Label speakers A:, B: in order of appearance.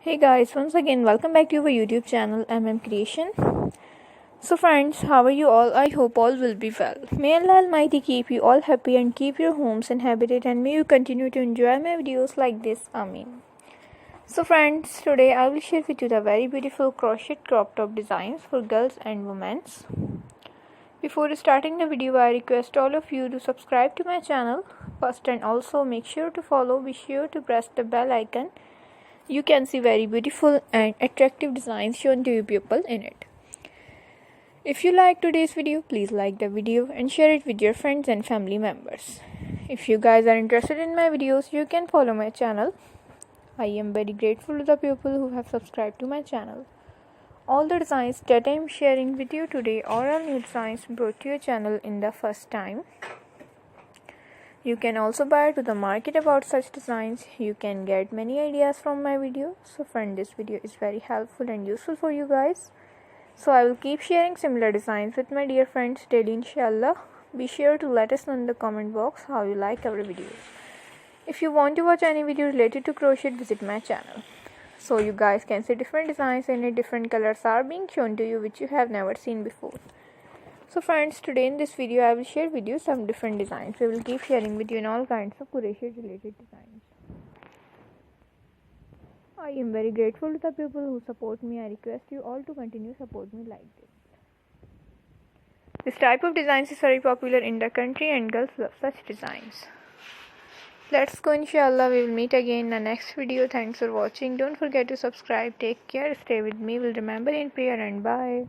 A: Hey guys, once again welcome back to our YouTube channel Creation. So friends, how are you all? I hope all will be well. May Allah Almighty keep you all happy and keep your homes inhabited, and may you continue to enjoy my videos like this. Ameen. So friends, today I will share with you the very beautiful crochet crop top designs for girls and women. Before starting the video, I request all of you to subscribe to my channel first, and also make sure to follow. Be sure to press the bell icon. You can see very beautiful and attractive designs shown to you people in it. If you like today's video, please like the video and share it with your friends and family members. If you guys are interested in my videos, you can follow my channel. I am very grateful to the people who have subscribed to my channel. All the designs that I am sharing with you today are all new designs brought to your channel in the first time. You can also buy to the market about such designs. You can get many ideas from my video. So friend, this video is very helpful and useful for you guys. So I will keep sharing similar designs with my dear friends daily, inshallah. Be sure to let us know in the comment box how you like our videos. If you want to watch any video related to crochet, visit my channel. So you guys can see different designs and different colors are being shown to you which you have never seen before. So friends, today in this video I will share with you some different designs. We will keep sharing with you in all kinds of crochet related designs. I am very grateful to the people who support me. I request you all to continue support me like this. This type of designs is very popular in the country and girls love such designs. Let's go, inshallah. We will meet again in the next video. Thanks for watching. Don't forget to subscribe. Take care. Stay with me. We'll remember in prayer, and bye.